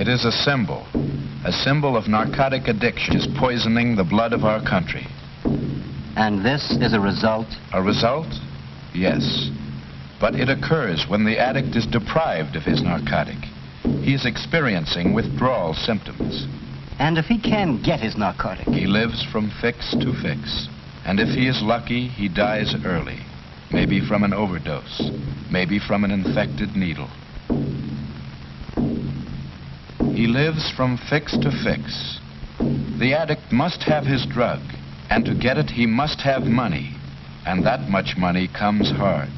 It is a symbol of narcotic addiction, is poisoning the blood of our country. And this is a result? A result? Yes. But it occurs when the addict is deprived of his narcotic. He is experiencing withdrawal symptoms. And if he can get his narcotic? He lives from fix to fix. And if he is lucky, he dies early. Maybe from an overdose. Maybe from an infected needle. He lives from fix to fix. The addict must have his drug. And to get it, he must have money. And that much money comes hard.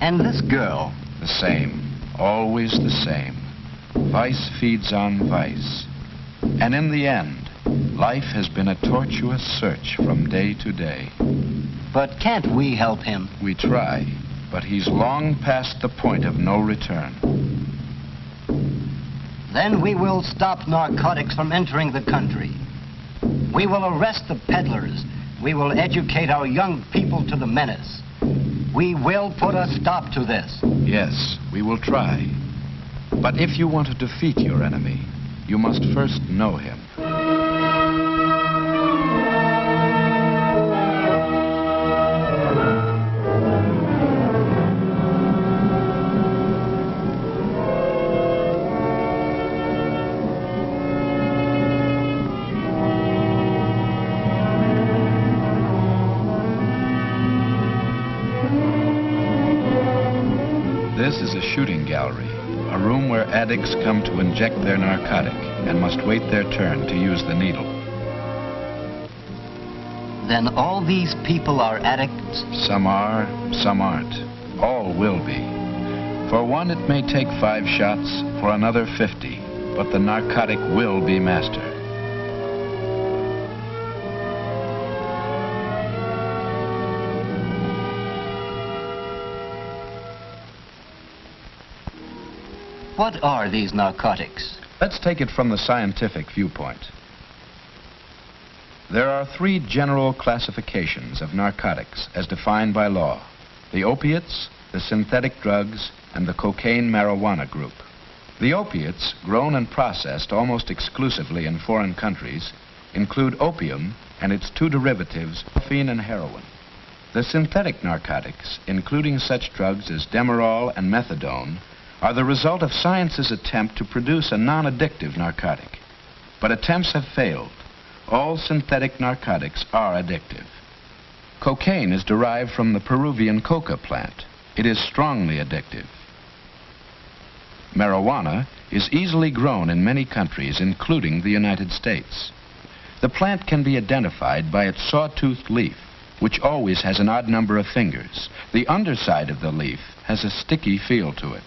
And this girl? The same. Always the same. Vice feeds on vice. And in the end, life has been a tortuous search from day to day. But can't we help him? We try, but he's long past the point of no return. Then we will stop narcotics from entering the country. We will arrest the peddlers. We will educate our young people to the menace. We will put a stop to this. Yes, we will try. But if you want to defeat your enemy, you must first know him. This is a shooting gallery, a room where addicts come to inject their narcotic and must wait their turn to use the needle. Then all these people are addicts? Some are, some aren't. All will be. For one, it may take 5 shots, for another 50, but the narcotic will be master. What are these narcotics? Let's take it from the scientific viewpoint. There are 3 general classifications of narcotics as defined by law: the opiates, the synthetic drugs, and the cocaine-marijuana group. The opiates, grown and processed almost exclusively in foreign countries, include opium and its 2 derivatives, morphine and heroin. The synthetic narcotics, including such drugs as Demerol and methadone, are the result of science's attempt to produce a non-addictive narcotic. But attempts have failed. All synthetic narcotics are addictive. Cocaine is derived from the Peruvian coca plant. It is strongly addictive. Marijuana is easily grown in many countries, including the United States. The plant can be identified by its sawtoothed leaf, which always has an odd number of fingers. The underside of the leaf has a sticky feel to it.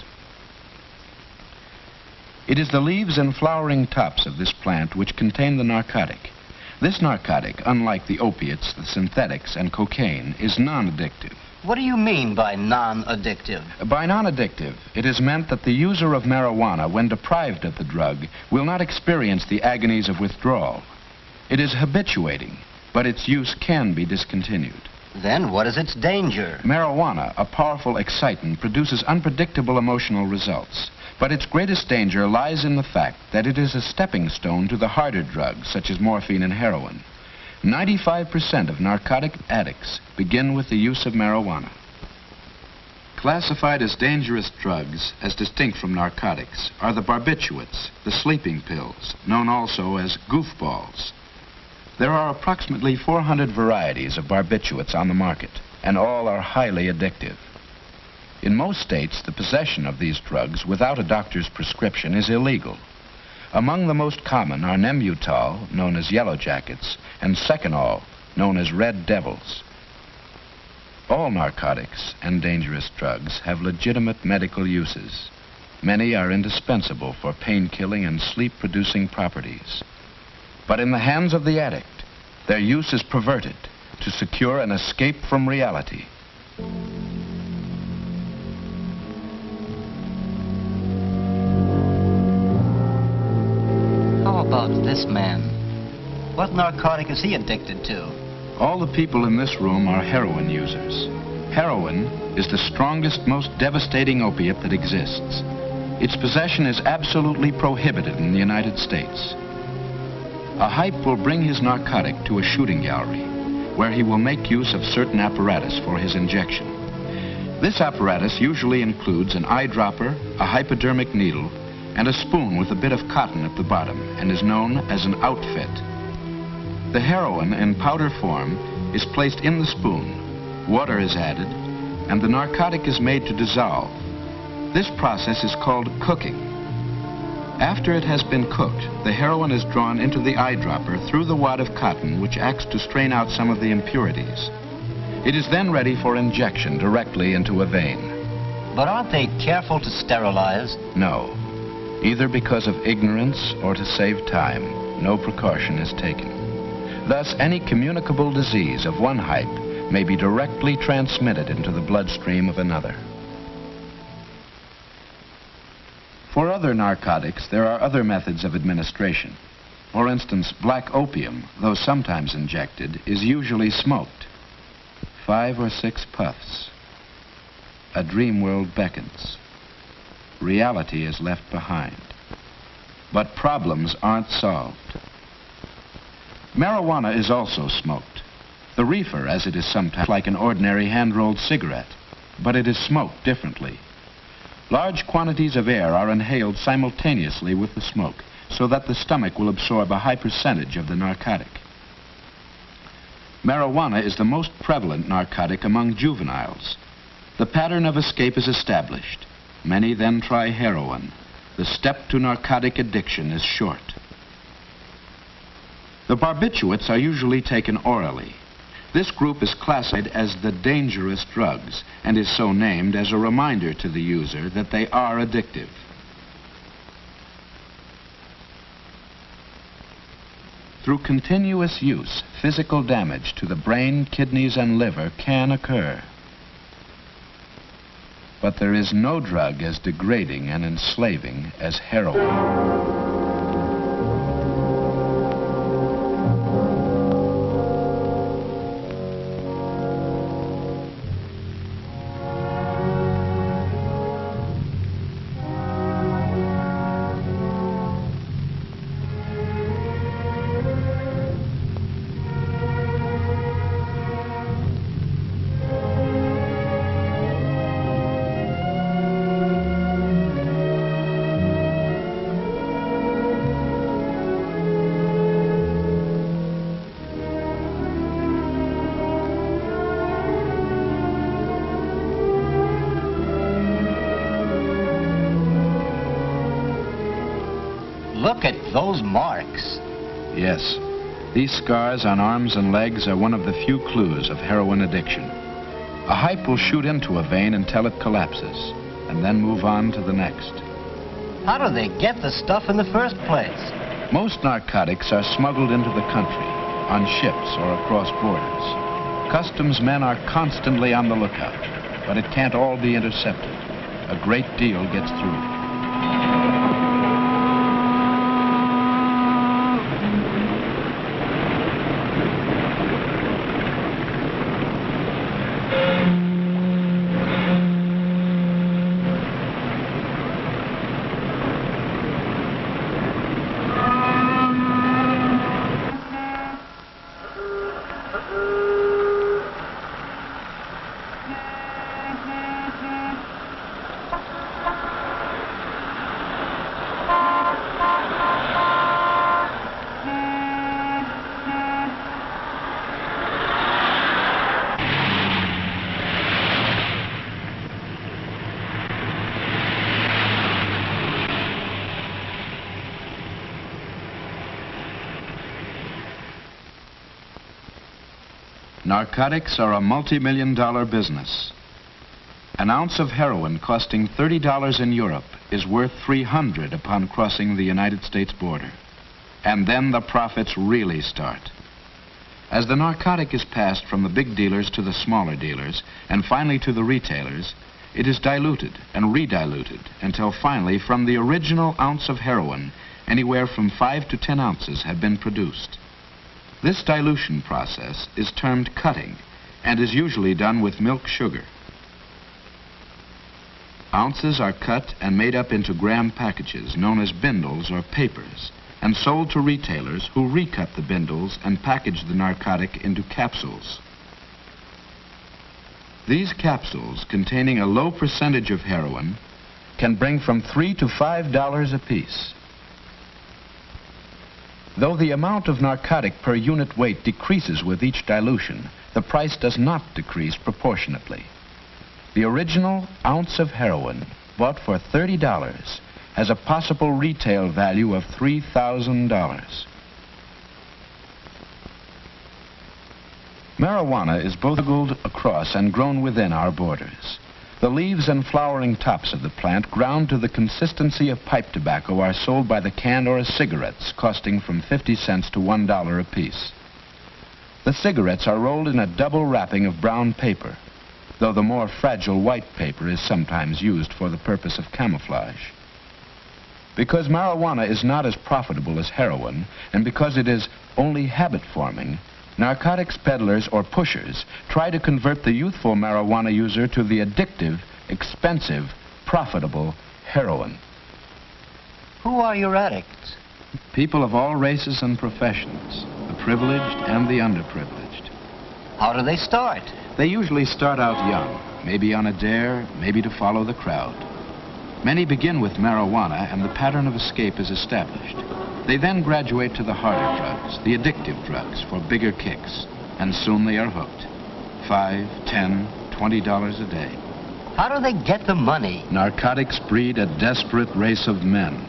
It is the leaves and flowering tops of this plant which contain the narcotic. This narcotic, unlike the opiates, the synthetics, and cocaine, is non-addictive. What do you mean by non-addictive? By non-addictive, it is meant that the user of marijuana, when deprived of the drug, will not experience the agonies of withdrawal. It is habituating, but its use can be discontinued. Then what is its danger? Marijuana, a powerful excitant, produces unpredictable emotional results. But its greatest danger lies in the fact that it is a stepping stone to the harder drugs, such as morphine and heroin. 95% of narcotic addicts begin with the use of marijuana. Classified as dangerous drugs, as distinct from narcotics, are the barbiturates, the sleeping pills, known also as goofballs. There are approximately 400 varieties of barbiturates on the market, and all are highly addictive. In most states, the possession of these drugs without a doctor's prescription is illegal. Among the most common are Nembutal, known as yellow jackets, and Seconal, known as red devils. All narcotics and dangerous drugs have legitimate medical uses. Many are indispensable for pain-killing and sleep-producing properties. But in the hands of the addict, their use is perverted to secure an escape from reality. How about this man? What narcotic is he addicted to? All the people in this room are heroin users. Heroin is the strongest, most devastating opiate that exists. Its possession is absolutely prohibited in the United States. A hype will bring his narcotic to a shooting gallery, where he will make use of certain apparatus for his injection. This apparatus usually includes an eyedropper, a hypodermic needle, and a spoon with a bit of cotton at the bottom, and is known as an outfit. The heroin in powder form is placed in the spoon, water is added, and the narcotic is made to dissolve. This process is called cooking. After it has been cooked, the heroin is drawn into the eyedropper through the wad of cotton, which acts to strain out some of the impurities. It is then ready for injection directly into a vein. But aren't they careful to sterilize? No. Either because of ignorance or to save time, no precaution is taken. Thus, any communicable disease of one hype may be directly transmitted into the bloodstream of another. For other narcotics, there are other methods of administration. For instance, black opium, though sometimes injected, is usually smoked. 5 or 6 puffs. A dream world beckons. Reality is left behind. But problems aren't solved. Marijuana is also smoked. The reefer, as it is sometimes, like an ordinary hand-rolled cigarette, but it is smoked differently. Large quantities of air are inhaled simultaneously with the smoke, so that the stomach will absorb a high percentage of the narcotic. Marijuana is the most prevalent narcotic among juveniles. The pattern of escape is established. Many then try heroin. The step to narcotic addiction is short. The barbiturates are usually taken orally. This group is classified as the dangerous drugs and is so named as a reminder to the user that they are addictive. Through continuous use, physical damage to the brain, kidneys, and liver can occur. But there is no drug as degrading and enslaving as heroin. Look at those marks. Yes. These scars on arms and legs are one of the few clues of heroin addiction. A hype will shoot into a vein until it collapses, and then move on to the next. How do they get the stuff in the first place? Most narcotics are smuggled into the country, on ships or across borders. Customs men are constantly on the lookout, but it can't all be intercepted. A great deal gets through. Narcotics are a multi-million-dollar business. An ounce of heroin costing $30 in Europe is worth $300 upon crossing the United States border. And then the profits really start. As the narcotic is passed from the big dealers to the smaller dealers, and finally to the retailers, it is diluted and rediluted until finally from the original ounce of heroin, anywhere from 5 to 10 ounces have been produced. This dilution process is termed cutting and is usually done with milk sugar. Ounces are cut and made up into gram packages known as bindles or papers and sold to retailers who recut the bindles and package the narcotic into capsules. These capsules, containing a low percentage of heroin, can bring from $3 to $5 apiece. Though the amount of narcotic per unit weight decreases with each dilution, the price does not decrease proportionately. The original ounce of heroin, bought for $30, has a possible retail value of $3,000. Marijuana is both smuggled across and grown within our borders. The leaves and flowering tops of the plant, ground to the consistency of pipe tobacco, are sold by the can or as cigarettes, costing from 50 cents to $1 apiece. The cigarettes are rolled in a double wrapping of brown paper, though the more fragile white paper is sometimes used for the purpose of camouflage. Because marijuana is not as profitable as heroin, and because it is only habit-forming, narcotics peddlers or pushers try to convert the youthful marijuana user to the addictive, expensive, profitable heroin. Who are your addicts? People of all races and professions, the privileged and the underprivileged. How do they start? They usually start out young, maybe on a dare, maybe to follow the crowd. Many begin with marijuana and the pattern of escape is established. They then graduate to the harder drugs, the addictive drugs, for bigger kicks, and soon they are hooked. $5, $10, $20 a day. How do they get the money? Narcotics breed a desperate race of men.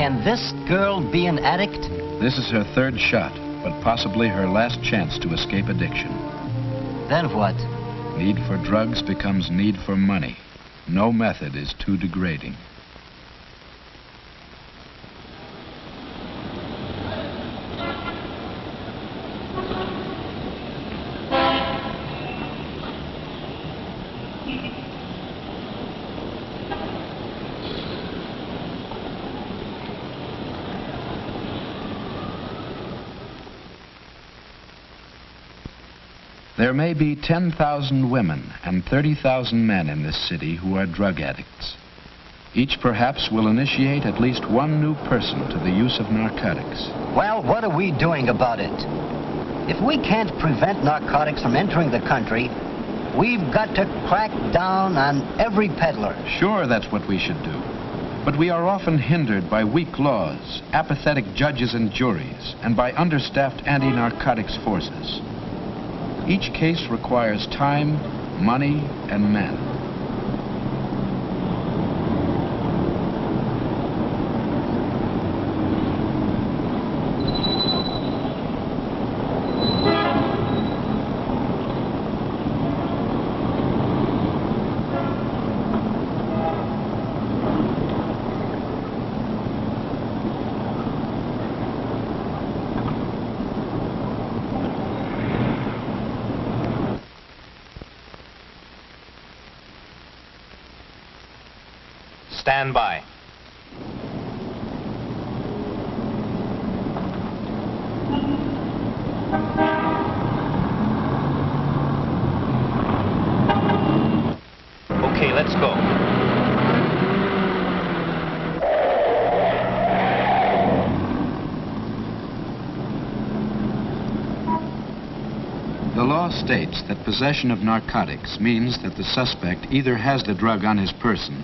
Can this girl be an addict? This is her third shot, but possibly her last chance to escape addiction. Then what? Need for drugs becomes need for money. No method is too degrading. There may be 10,000 women and 30,000 men in this city who are drug addicts. Each perhaps will initiate at least one new person to the use of narcotics. Well, what are we doing about it? If we can't prevent narcotics from entering the country, we've got to crack down on every peddler. Sure, that's what we should do. But we are often hindered by weak laws, apathetic judges and juries, and by understaffed anti-narcotics forces. Each case requires time, money, and men. Stand by. Okay, let's go. The law states that possession of narcotics means that the suspect either has the drug on his person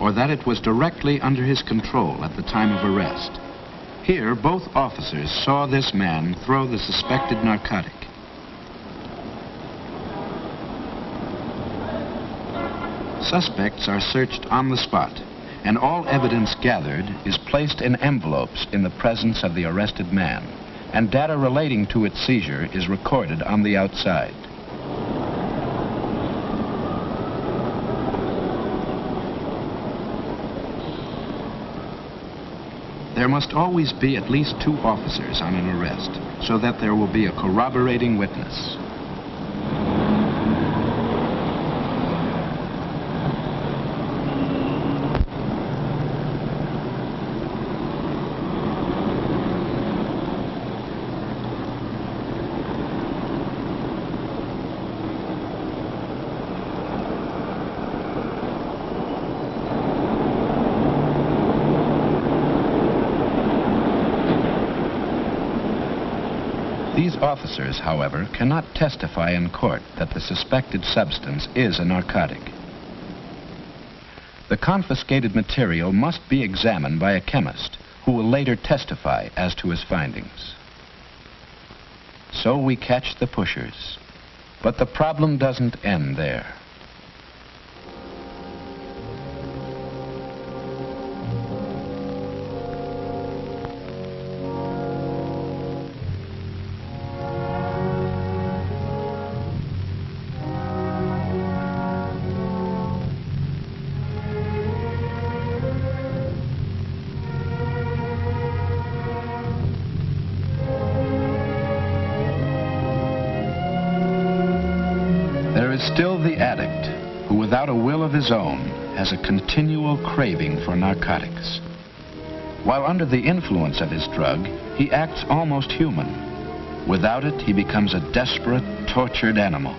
or that it was directly under his control at the time of arrest. Here, both officers saw this man throw the suspected narcotic. Suspects are searched on the spot, and all evidence gathered is placed in envelopes in the presence of the arrested man, and data relating to its seizure is recorded on the outside. There must always be at least 2 officers on an arrest, so that there will be a corroborating witness. These officers, however, cannot testify in court that the suspected substance is a narcotic. The confiscated material must be examined by a chemist who will later testify as to his findings. So we catch the pushers, but the problem doesn't end there. There is still the addict, who without a will of his own has a continual craving for narcotics. While under the influence of his drug, he acts almost human. Without it, he becomes a desperate, tortured animal.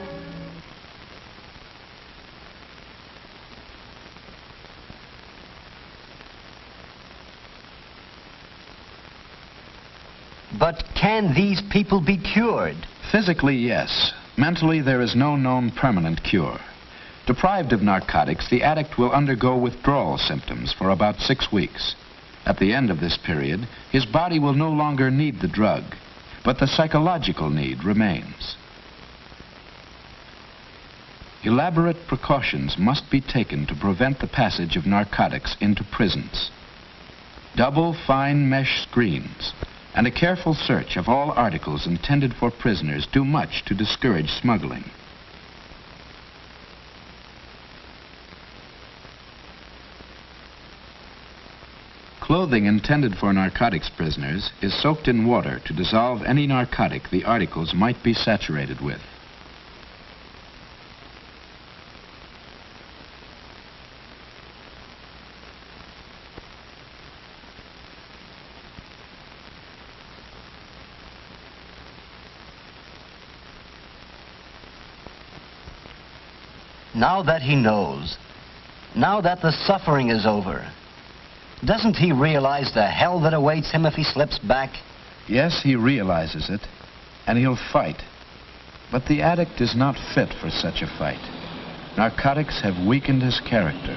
But can these people be cured? Physically, yes. Mentally, there is no known permanent cure. Deprived of narcotics, the addict will undergo withdrawal symptoms for about 6 weeks. At the end of this period, his body will no longer need the drug, but the psychological need remains. Elaborate precautions must be taken to prevent the passage of narcotics into prisons. Double fine mesh screens and a careful search of all articles intended for prisoners do much to discourage smuggling. Clothing intended for narcotics prisoners is soaked in water to dissolve any narcotic the articles might be saturated with. Now that he knows, now that the suffering is over, doesn't he realize the hell that awaits him if he slips back? Yes, he realizes it, and he'll fight. But the addict is not fit for such a fight. Narcotics have weakened his character,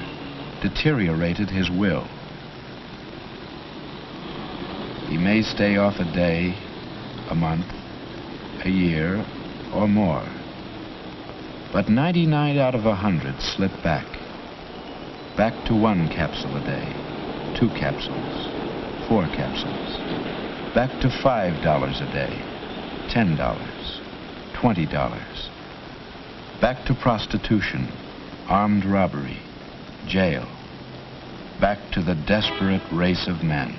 deteriorated his will. He may stay off a day, a month, a year, or more. But 99 out of 100 slip back. Back to 1 capsule a day, 2 capsules, 4 capsules. Back to $5 a day, $10, $20. Back to prostitution, armed robbery, jail. Back to the desperate race of men.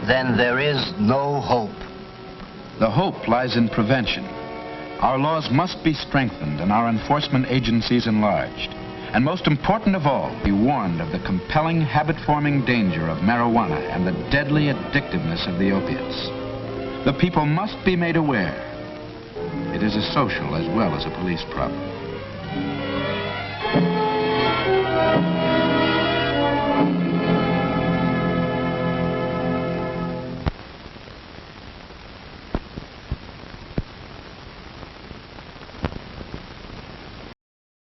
Then there is no hope. The hope lies in prevention. Our laws must be strengthened and our enforcement agencies enlarged. And most important of all, be warned of the compelling habit-forming danger of marijuana and the deadly addictiveness of the opiates. The people must be made aware. It is a social as well as a police problem.